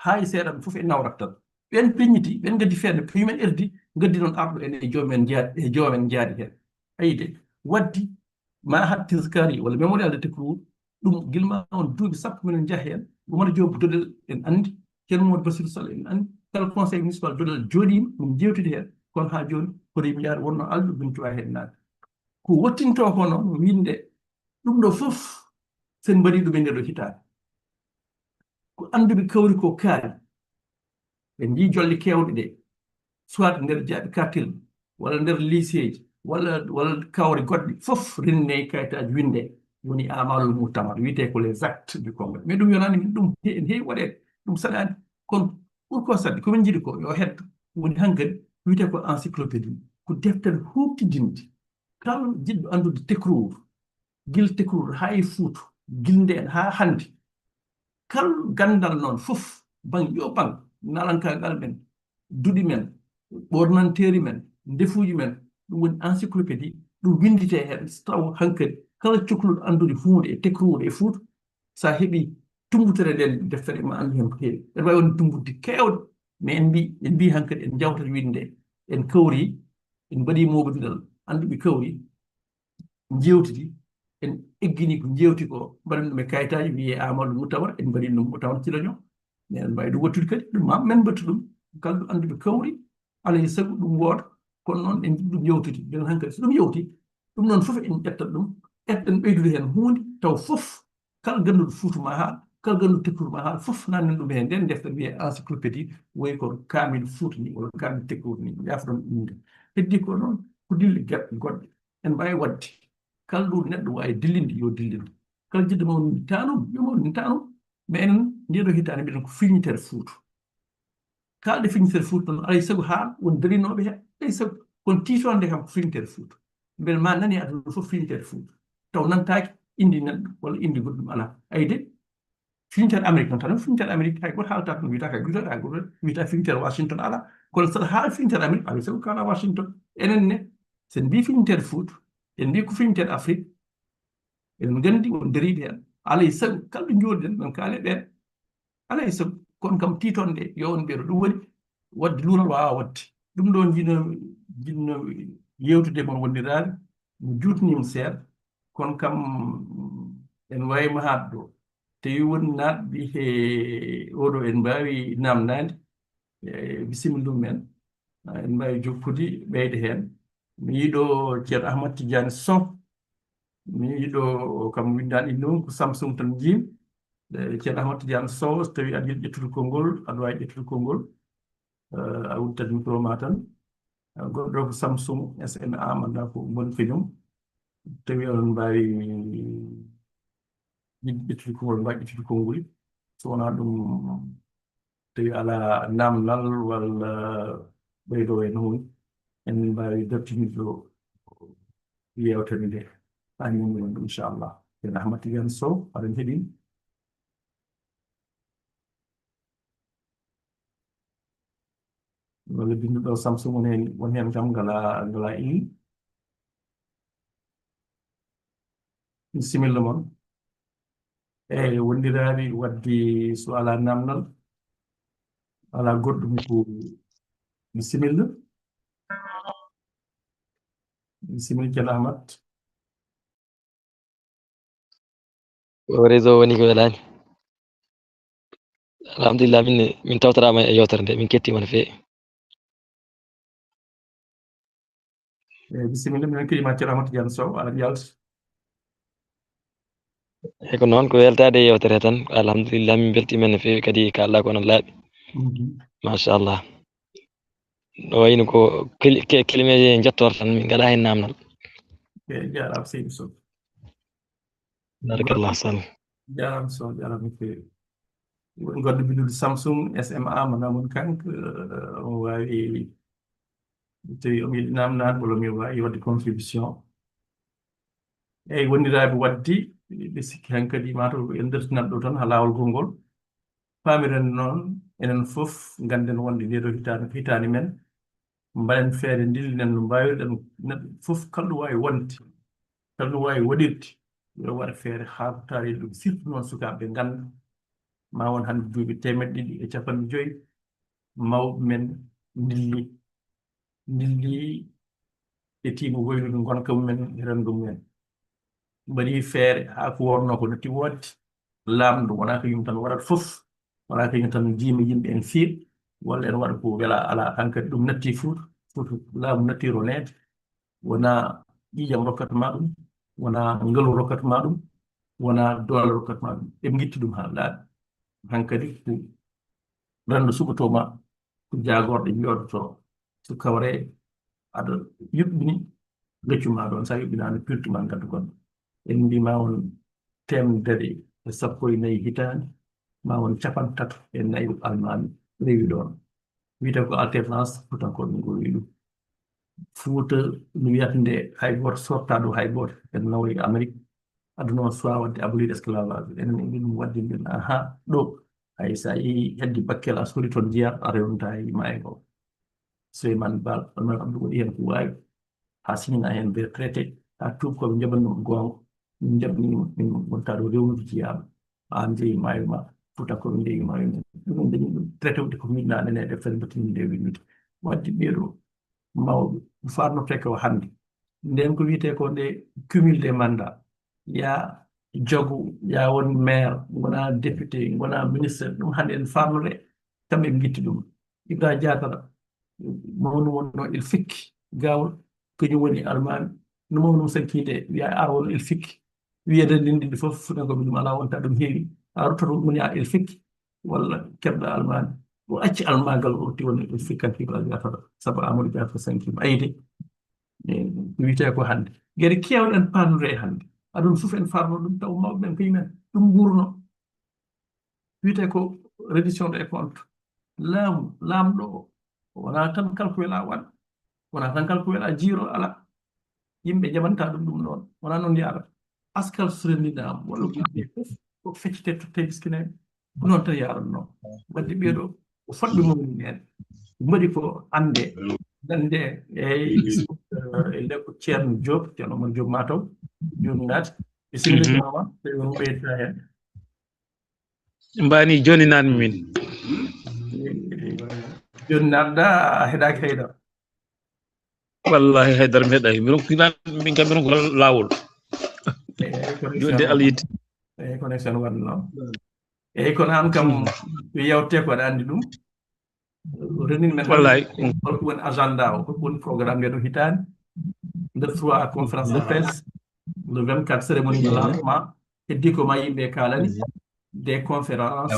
haa seeɗaɓe fof e nawrat tan ɓen piññiti ɓen gaddi feerde pimen erdi gaddi noon arɗo en e joomen jaaɗi heen ayi de waddi ma hat tiskari walla mémorial de tekruur ɗum gilma on duuɓi sappo minen jaha heen Oumar Diop Dodel en anndi ceerno Mamadou Bassirou Sall en anndi kala conseil municipal Dodel jooɗima min jewtide heen kono haa jooni kono yimɓe yaade wonno alɗu min cuwa heen naade ko wottinto ko noon winde ɗum ɗo fof sen mbaɗi ɗum e nde ɗo hitaade ko annduɓe kawri ko kaari ɓe njii jolle keewɗe ɗe soit nder jaaɓe kartel walla nder lycée ji walla kawre goɗɗe fof renne kayitaji winde woni amalul moutamar wiyete ko les actes du congrès mais ɗum yonani min ɗum en heewi waɗede ɗum saɗani kono pourquoi saɗde komin jiiɗi ko yo heddo woni hankkadi wiyete ko encyclopédie ko deftere huɓtidinde kala jiɗɗo andude tekruur gil tekrur ha e fuutu gilnde en ha hande kal gandal noon fof bang yo bang nalankagal men duɗi men ɓornanteri men ndefuji men ɗum woni encyclopédie ɗum windite hen taw hankkadi kala cohluɗo andude hunde e tekrude e fuutu sa heeɓi tumbutere nden deftere ma andu hen ko heewi ene wawi wonde tumbudde kewɗe mais en mbi hankkadi en jawtat winde en kawri en mbaɗi moɓodilal anduɓe kawri jewtidi en eggini ko jewti ko mbaɗen ɗum e kayitaji wiye Amadou Moutawa en mbaɗi ɗum Moutawa Cilaño mais en mbawi ɗum wattude kadi ɗum ma men mbattu ɗum kala ɗo anduɓe kawri alay saago ɗum wooda kono noon en jiɗi ɗum yewtude nden hankkadi so ɗum yewti ɗum noon fof en ƴettat ɗum ƴetten ɓeydude hen hunde taw fof kala ganduɗo fuutu ma haal kala ganduɗo tekkude ma haal fof nannen ɗum e nden deftere wiye encyclopédie woyi ko kamil fuuta ni walla kamil tekkude ni yafɗon inde heddi ko noon ko dille goɗɗe en mbawi wadde kala ɗo neɗɗo wawi dillinde yo dillinde kala jiɗɗo mawni tanum yo mawni tanum mais enen ndeɗo hitande mbiɗen ko filñitere fuutu kalɗe filñitere fuuta noon alay saago haal won darinoɓe he alay saago kono titonde kam ko filñitere fuuta beele ma nani aduna fof filñitere fuuta taw nantaki indi neɗɗo walla indi goɗɗum ala ayde filñitere Amérique noon tan filñitere Amérique hay goto haalata ɗum wiyata kay goto hay goto wiyata filñitere Washington ala kono saɗa haala filñitere Amérique alay saago kala Washington enen ne sen mbi filñitere fuuta en mbi ko filñitere Afrique en gandi won dariɓe hen alay saago kala ɗo jooɗiɗen ɗon kaale ɓen alay saago kono kam titonde yo on ɓeeɗo ɗum woni wadde luural wawa wadde ɗum ɗo jinno yewtude mon wondirade mi jutnima seeɗa kono kam en wayima haat ɗo tawi woni natɓe he oɗo en mbawi namnade bisimilla ɗum men en mbawi jokkude ɓeyde hen mi yiiɗo ceerno Ahmad Tidiane Sow mi yiiɗo kam windani inde mum ko Samsung tan jiimi ceerno Ahmad Tidiane Sow so tawi aɗa yiɗi ƴettude konngol aɗa wawi ƴettude konngol a wuttat micro ma tan goɗɗo ko Samsung SMA manda ko woni feñum tawi on mbawi yiɗi ƴettude konngol mbawi ƴettude konngol so wona ɗum tawi ala namdal walla ɓeydo hen hunde en mbawi dartinide ɗo yewtere nde ha ñamri on ɗum inchallah ceerno Ahmad Tidiane Sow aɗen heeɗin walla binduɗo Samsung won hen kam ngala ini bisimilla moon eyyi wondiraɓe wadde so ala namdal ala goɗɗum ko bisimilla ceerno Ahmad o réseau woni ko welani alhamdulillah min tawtorama e yewtere nde min kettima no feewi eyyi bisimilla minen keɗima ceerno Ahmad Tidiane Sow aɗa yalta e ko noon ko weltade e yewtere tan alhamdulillah min beltima no feewi kadi kalɗa ko no laaɓi machallah no wayno ko kelimeje jettor tan min gaɗa hen namdal eyyi jarama seydi Sow barakallah sall jarama Sow jarama no feewi goɗɗo bindude Samsung SMA mo namon kanko on wawi tawi omo yiiɗi namdade walla mi wawi wadde contribution eyyi wondiraɓe wadde ɓe sikki hankkadi mataw en dartinat ɗo tan ha lawol gongol pamiren noon enen foof ganden wonde ndeɗo hitande men mbaɗen feere dillinen no mbawirɗen neɗɗo foof kala ɗo wawi wonde kala ɗo wawi waɗirde yo waɗa feere haɓatade ɗum surtout noon sukaɓe ganda ma won hande duuɓi 250 mawɓe men dilli e tiima woylude gonka mumen e renndo mumen mbaɗi feere haa ko wonno ko natti woodde laamɗo wona ko yimɓe tan waɗata fof wona ko yimɓe tan jiima yimɓe en fiir walla en waɗa ko wela ala hankkadi ɗum natti fuuta laamu natti roneede wona ƴiiƴam rokkata ma ɗum wona ngalu rokkata ma ɗum wona doole rokkata ma ɗum eɓe gitti ɗum haa laaɓi hankkadi ko renndo suɓotoma ko jagorɗo jooɗoto so kawre aɗa yuɓɓini gaccu ma ɗon sa yuɓɓinani pirtu ma gadda goɗɗo en mbima on 114 hitande ma won 34 almami rewi ɗon wiyete ko alternance fuutankoɓe ngol wi ɗum fuuta no wiyata nde hay goto sorta ɗo hay goto en nawoy Amérique aduna o suwa wadde abolir esclavage enen e ɗum wadde mbiɗen aha ɗo hay sa yi heddi bakkel a sori toon jiya a rewnta e maayo ngo Souleymane Baal ɗonnoon Abdou waɗi hen ko wawi ha signina hen des traité ha tuubkoɓe jaɓanno gonga min jaɓni min gonta ɗo rewnude jiyaɓe an jeeyi maayo ma fuutankoɓe ndewi maayo men ɗum dañi ɗum traité ude ko minnaɗe ne ɗe fere mbattini nde winnude wadde ɓeeɗo mawɓe farnote ko hannde nden ko wiyete ko nde cumul des mandats ya jogo ya won maire wona député wona ministre ɗum hannde en famnore kamɓe ɓe guitti ɗum Ibra Diatara mawnu wonno il fikki gawol kañum woni almami no mawnum sankide wiya ar won il fikki wiyede ndinɗiɗi fof fuɗankoɓe ɗum ala wonta ɗum heewi a ruttoto woni a il fikki walla keɓɗa almami o acci almagal o rutti woni il fikkanki Ibra Diatara saabu Amadou Diatara sankima ayde wiyete ko hannde gueɗe kewɗen paamre e hannde aduna fof en farno ɗum taw mawɓe ɓen kañumen ɗum gurno wiyete ko reddition des comptes laamɗo o wona tan kala ko wela waɗa wona tan kala ko wela jiiro ala yimɓe jaɓanta ɗum ɗon wona noon yarata askal so renndinama walla kuɓɓe fof ko feccite totte miskineɓe ko noon tan yaranno wadde ɓeeɗo ko fotɓe mawni hen mbaɗi ko ande dande e lekko ceerno Diop ceerno Omar Diop mataw joni naati bisimilla ceerno ma tawi on ɓeydata hen mbani joni nanmi min joni natɗa a heɗaki haydara wallahi haydara mi heeɗaki min kam mi ronko lawol jonde Allah yitti eyi connexion waɗno eyi kono an kam yo yewte ko aɗa andi ɗum renin men wallahi holko woni agenda o holko woni programme ndeɗo hitande nde 3 conférence de presse le 24 cérémonie de lancement heddi ko ma yimɓe kalani des conférences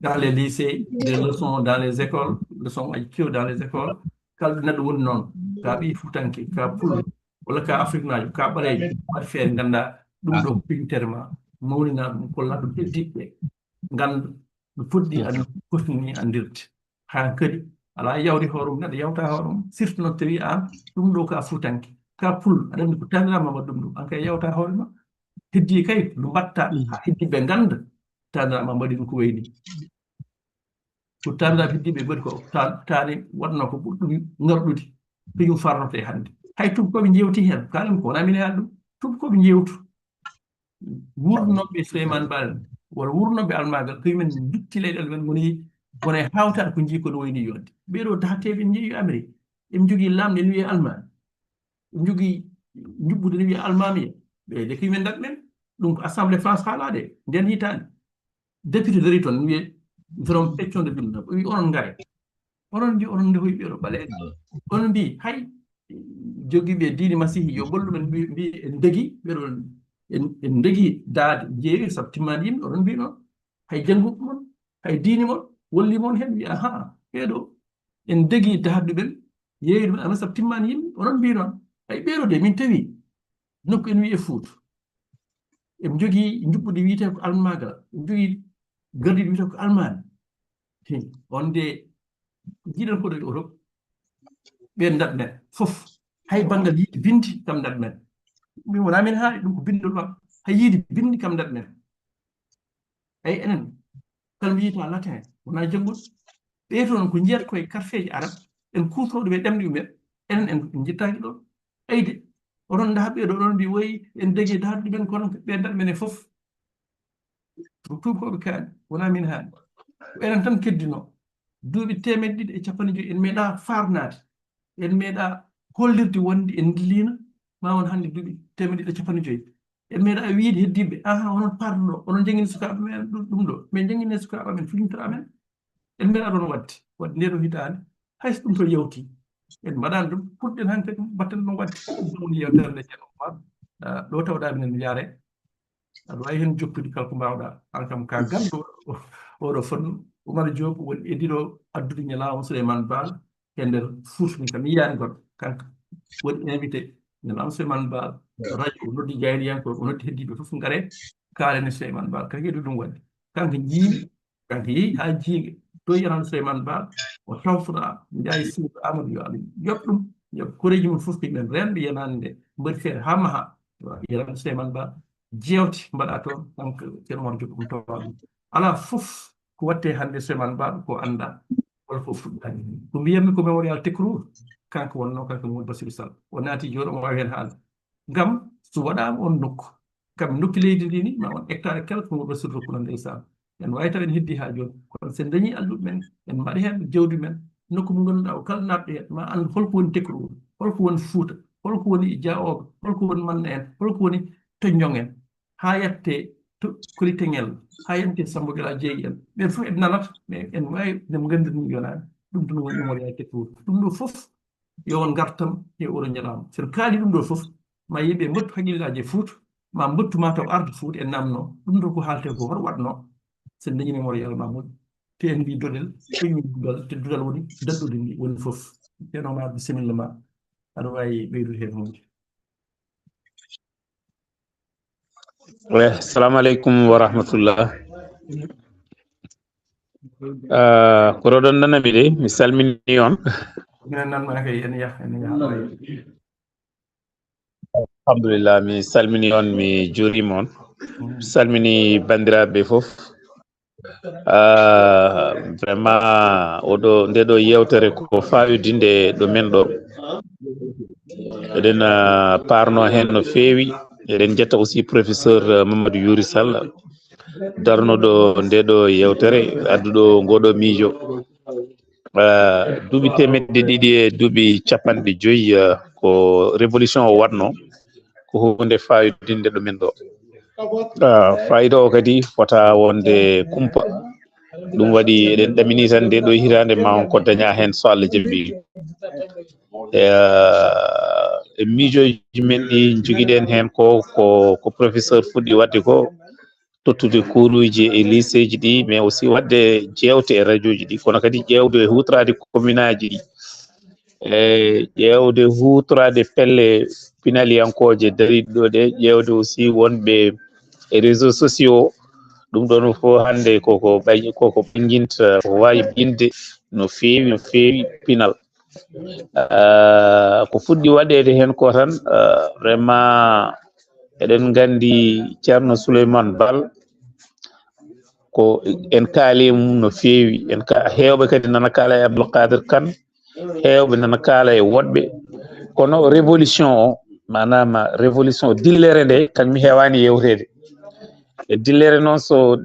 dans les lycées des leçons dans les écoles leçons aji kew dans les écoles kala ɗo neɗɗo woni noon ka ɓi futanke ka pullo walla ka afrique najo ka ɓarejo waɗi feere ganda ɗum ɗo filñitere ma mawnina ɗum kolla ɗum heddiɓe ganda ɗo fuɗɗi aɗa fotini andirde ha kadi ala yawri hoorum neɗɗo yawta hoorum surtout noon tawi an ɗum ɗo ka futanke ka pullo aɗa andi ko tanirama waɗa ɗum ɗum an kay yawta hoorema heddi kay no mbatta ha heddiɓe ganda tanirama mbaɗi ɗum ko wayni ko taniraɓe heddiɓe mbaɗi ko tani waɗno ko ɓurɗum ngarɗude kañum farnote hannde hay tubakoɓe jewti hen kalimi ko wona min haali ɗum tubakoɓe jewtu wurnoɓe Souleymane Baal walla wurnoɓe almagal kañumen dutti leyɗele men wona e hawtade ko jii kono wayni yodde ɓeeɗo dahateɓe jeeyi Amérique eɓe jogui lamɗe ne wiye almami eɓe jogui juɓɓude ne wiye almamiya ɓeyde kañumen daɗ men ɗum ko assemblée France haalaɗe nden hitande député dari toon ne wiye from pecconde ɗum o wi onon gaare onon mbi onon ndehoy ɓeeɗo ɓaleɓe onon mbi hay jogiiɓe diine masihi yo bollumen mbi en degui ɓeɗo en degui daade jeewi saabu timmani yimɓe onon mbi noon hay jannguɓe mon hay diine mon wolli mon hen wi aha ɓeeɗo en degui daadde ɓen yeeyde men ana saabu timmani yimɓe onon mbi noon hay ɓeeɗo de min tawi nokku en wiye Fuuta eɓe jogui juɓɓude wiyete ko almagal eɓe jogui gardiɗo wiyete ko almami on de jiiɗen koɗo e Europe ɓen daɗ men fof hay banggal yiide bindi kam daɗ men min wona min haali ɗum ko bindol mabɓe hay yiide bindi kam daɗ men eyi enen kala mi yiyata latin wona jannguɗo ɓeyto noon ko jiyata koye karfeje arab en kuutoɗo ɓe ɗemɗe mumen enen en jittaki ɗon eyde onon daha ɓeeɗo onon mbi woyi en degui dahaɗe ɗumen kono ɓe daɗ men e fof ko tubakoɓe kaali wona min haali ko enen tan keddino duuɓi 150 en meeɗa farnade en meeɗa hollirde wonde en dillino ma won hannde duuɓi 150 en meeɗa wiide heddiɓe aha onon parno ɗo onon jangguini sukaɓe men ɗum ɗo min jangguine sukaɓe men filñitere amen en meeɗa ɗon wadde nde ɗo hitande hayso ɗum to yewti en mbaɗani ɗum puɗɗen hanke ɗum mbatten ɗum wadde ɗum woni yewtere nde ceerno Oumar ɗo tawɗa minen yaare aɗa wawi hen jokkude kala ko mbawɗa an kam ka gandu oɗo fonno Oumar Diop woni eddiɗo addude ñalawma Souleymane Baal e nder Fouta min kam mi yiyani goɗɗo kanko woni invité ñalawma Souleymane Baal radio o noddi jayriyankoɓe o noddi heddiɓe fof gaare kalane Souleymane Baal kanko heddi ɗum wadde kanko jiimi kanko yeehi ha jiiga to yiyatano Souleymane Baal o tawtora jaayi Seydi Amadou yo Allah yoɓ ɗum yoɓ koreji mum fof ko yimɓe renɓe yenade nde mbaɗi feere ha maaha yiyatano Souleymane Baal jewte mbaɗa toon donc ceerno mon jogi ɗum tawa ɗum ala fof ko watte hannde Souleymane Ba ko annda wala fof fuɗɗani ko mbiyatmi ko mémorial Tekruur kanko wonno kanko Mamadou Bassirou Sall o naati joni omo wawi hen haalde ngam so waɗama on nokku kam nokki leydi ndi ni ma on hectare quelque Mamadou Bassirou rokkuno ndeysaan en wawi taw en heddi ha joni kono sen dañi alluɓe men en mbaɗa hen jawdi men nokku mo ganduɗa o kala natɗo hen ma andu holko woni Tekruur holko woni Fuuta holko woni Diaoɓe holko woni Manna en holko woni Toññong en ha yette Koliteŋel ha yette Samba Gala Jeeyi en ɓen fof en nanata mais en wawi nde gandude ɗum yonani ɗum ɗum woni mémorial Tekruur ɗum ɗo fof yo on gartam e oɗo ñalawma sen kaali ɗum ɗo fof ma yimɓe mbattu haqqillaji e Fuuta ma mbattu mataw arde Fuuta e namno ɗum ɗo ko haalte ko hoto waɗno sen dañi mémorial Mamoudou te en mbi doɗel ɓeñi dugal te dugal woni daddude ndi woni fof ceerno ma bisimilla ma aɗa wawi ɓeydude hen hunde. Assalamu alaikum wa rahmatullah. Ko ɗon nanami de mi salmini on. Minen nanma kay en yah Alhamdulillah mi salmini on mi juurima on. Mi salmini bandiraɓe fof. Vraiment oɗo ndeɗo yewtere ko fayodinde ɗo men ɗo eɗen parno hen no feewi. Eɗen jetta aussi professeur Mamadou Youri Sall darnoɗo ndeɗo yewtere adduɗo ngoɗo miijo duuɓi temedde ɗiɗi e duuɓi capanɗe joyyi ko révolution o waɗno ko hunde fayodinde ɗo men ɗo fayida o kadi fota wonde kumpa ɗum waɗi eɗen ɗamini tan nde ɗo hitande ma on ko daña hen so Allah jaaɓi e miijoji men ɗi joguiɗen hen ko professeur fuɗɗi wadde ko tottude kuuruji e lycée ji ɗi mais aussi wadde jewte e radio ji ɗi kono kadi ƴewde hutorade commune aji ɗi e ƴewde hutorade pelle pinaliyankoje dariɗe ɗo ɗe ƴewde aussi wonɓe e réseaux sociaux ɗum ɗon fof hande koko ɓanginta ko wawi ɓinde no fewi pinal ko fuɗɗi waɗede hen ko tan vraiment eɗen gandi ceerno Souleymane Bal ko en kaali mum no fewi hewɓe kadi nana kaala e Abdoulkadir Kane hewɓe nana kaala e woɗɓe kono révolution o manam révolution dillere nde kañum hewani yewtede e dillere noon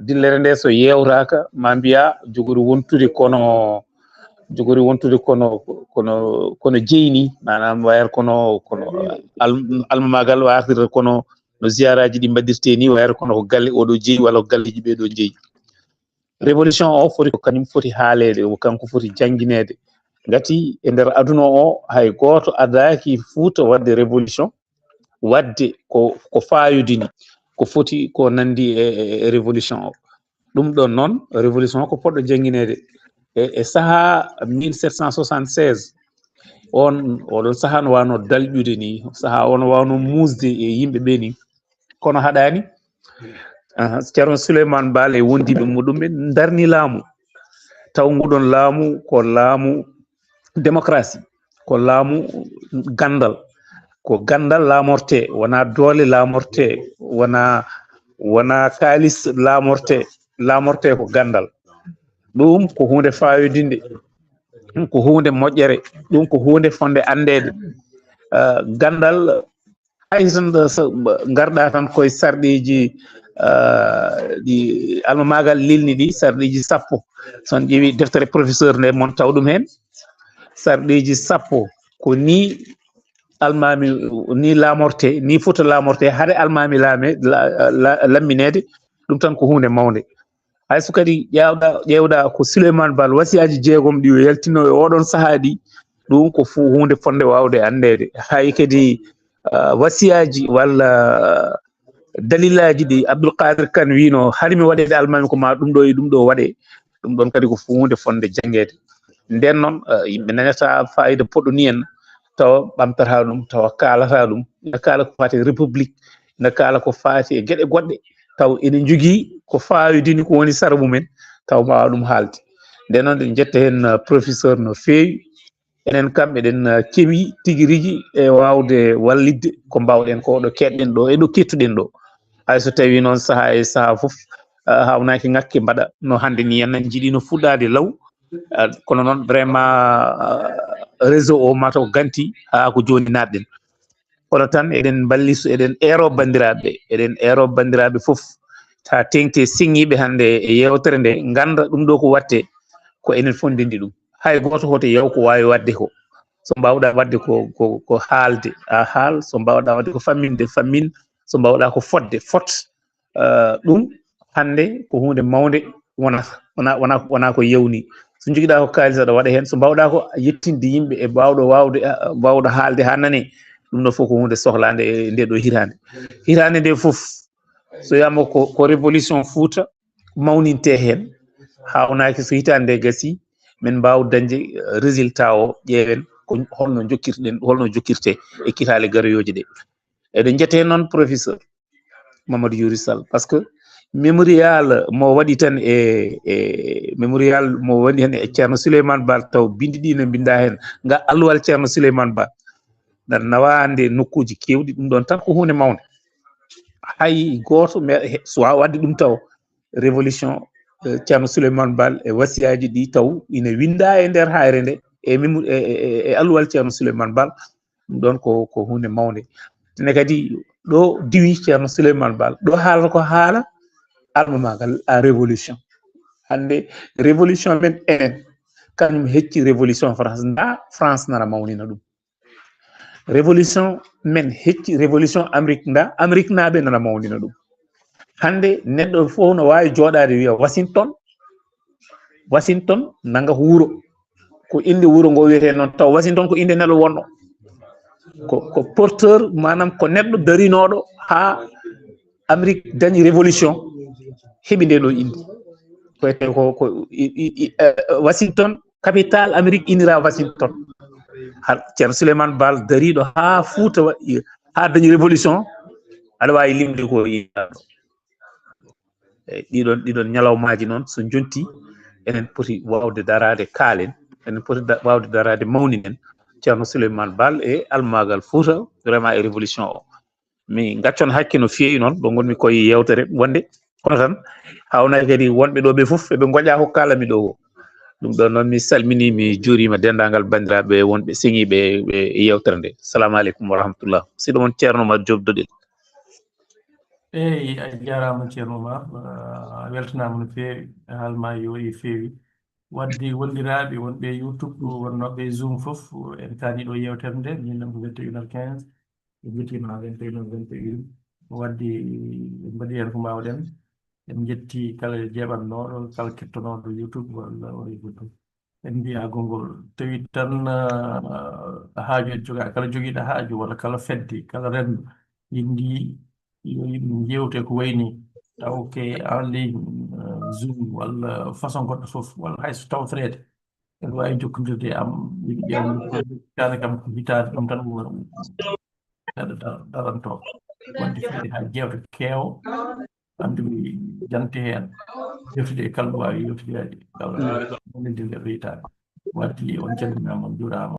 dillere nde so yewtaka ma mbiya jogori wontude kono jeyni manam wayata kono almamagal wartata kono no ziyaraji ɗi mbaɗirte ni wayata kono ko galle oɗo jeeyi walla ko galleji ɓeɗo jeeyi révolution o foti ko kañum foti haalede kanko foti jangguinede gati e nder aduna o hay goto adaki Fouta wadde révolution wadde ko fayodini ko foti ko nandi e révolution o ɗum ɗon noon révolution o ko poɗɗo jangguinede e saaha 1776 oɗon saaha no wano dalƴude ni saaha on wano musde e yimɓeɓe ni kono haɗani ceerno Souleymane Bal e wondiɓe muɗum ɓe darni laamu taw nguɗon laamu ko laamu démocratie ko laamu gandal ko gandal laamorte wona doole laamorte wona kalis laamorte ko gandal ɗum ko hunde fayodinde ɗum ko hunde moƴƴere ɗum ko hunde fonde andede gandal hay tan garɗa tan koye sarɗiji ɗi almamagal lilni ɗi sarɗiji 10 son ƴeewi deftere professeur nde mon taw ɗum hen sarɗiji 10 ko ni almami ni laamorte ni Fouta laamorte haade almami lamminede ɗum tan ko hunde mawde hayso kadi ƴewɗa ko Souleymane Bal wasiyaji jeegom ɗi o yaltino e oɗon saaha ɗi ɗum ko hunde fonde wawde andede hay kadi wasiyaji walla dalilaji ɗi Abdoulkadir Kane wino harmi waɗede almami ko ma ɗum ɗo e ɗum ɗo waɗe ɗum ɗon kadi ko hunde fonde jangede nden noon yimɓe nanata fayida poɗɗo ni en tawa ɓamtata ɗum tawa kalata ɗum ina kaala ko fati république ina kaala ko fati e gueɗe goɗɗe taw ene jogui ko fayodini ko woni sara mumen taw mbawa ɗum haalde nden noon ɗen jetta hen professeur no fewi enen kam eɗen keewi tigui rigui e wawde wallidde ko mbawɗen ko ɗo keɗɗen ɗo e ɗo kettuɗen ɗo hay so tawi noon saha e saha fof hawnaki ngakke mbaɗa no hande ni en jiiɗi no fuɗɗade law kono noon vraiment réseau o mataw ganti ha ko joni natɗen kono tan eɗen balliso eɗen ero bandiraɓe fof ta tengte siŋiɓe hande e yewtere nde ganda ɗum ɗo ko watte ko enen fof ndendi ɗum hay goto hoto yaw ko wawi wadde ko so mbawɗa wadde ko haalde a haal so mbawɗa wadde ko famminde fammin so mbawɗa ko fodde fot ɗum hande ko hunde mawde wona ko yewni so joguiɗa ko kalis aɗa waɗa hen so mbawɗa ko yettinde yimɓe e mbawɗo haalde ha nane ɗum ɗo fof ko hunde sohlade e nde ɗo hirande nde fof so wiyama ko révolution fuuta mawninte hen hawnaki so hitande nde gasi min mbaw dañde résultat o ƴeewen ko holno jokkirte e kitale garoyoji ɗe eɗen jetta hen noon professeur Mamadou Yuri Sall par ce que mémorial mo waɗi tan mémorial mo waɗi hen e ceerno Souleymane Ba taw bindi ɗi no binda hen nga alluwal ceerno Souleymane Ba ɗan nawande nokkuji kewɗi ɗum ɗon tan ko hunde mawde hay goto so wawi wadde ɗum taw révolution ceerno Souleymane Ba e wasiyaji ɗi taw ina winda e nder hayre nde e alluwal ceerno Souleymane Ba ɗum ɗon ko hunde mawde tene kadi ɗo diwi ceerno Souleymane Ba ɗo haalata ko haala almamagal a révolution hande révolution men enen kañum hecci révolution France nda France nana mawnina ɗum révolution men hecci révolution Amérique nda Amérique naɓe nana mawnina ɗum hande neɗɗo fof no wawi joɗade wiya Washington nanga ko wuuro ko inde wuuro ngo wiyete noon taw Washington ko inde neɗɗo wonno ko porteur manam ko neɗɗo darinoɗo ha Amérique dañi révolution heɓi nde ɗo inde koyete ko Washington capitale Amérique inira Washington ceerno Souleymane Baal dariɗo ha Fouta ha dañi révolution aɗa wawi limde ko yiyaɗo ɗiɗon ñalawmaji noon so jonti enen poti wawde darade kaalen enen poti wawde darade mawninen ceerno Souleymane Baal e almagal Fouta vraiment e révolution o mi gaccon hakke no feewi noon ɗo gonmi koye yewtere wonde kono tan hawnaki kadi wonɓe ɗo ɓe foof eɓe goƴa ko kalami ɗo ko ɗum ɗon noon mi salmini mi juurima dendagal bandiraɓe wonɓe seŋiɓe e yewtere nde salamu aleykum wa rahmatullah siɗo moon ceerno Oumar Diop Doɗel eyi a jarama ceerno Oumar a weltanama no feewi haalma yo feewi wadde wondiraɓe wonɓe YouTube wonnoɓe Zoom fof en kaani ɗo yewtere nde min ko 21h15 jettima 21h21 wadde en mbaɗi hen ko mbawɗen en jetti kala jeeɓannoɗo kala kettonoɗo YouTube walla o YouTube en mbiya gongol tawi tan haaju joga kala joguiɗo haaju walla kala fedde kala renndo yindi yo yimɓe jewte ko wayni taw ke en ligne Zoom walla façon goɗɗo fof walla hayso tawtorede en wawi jokkodirde am yimɓe ƴewde kam ko hitade ɗum tan neɗɗo daranto wadde feere ha jewte keewa andi jante hen yewtude kala ɗo wawi yewtidede kala nondirde ɗo hitade wadde on calminama on juurama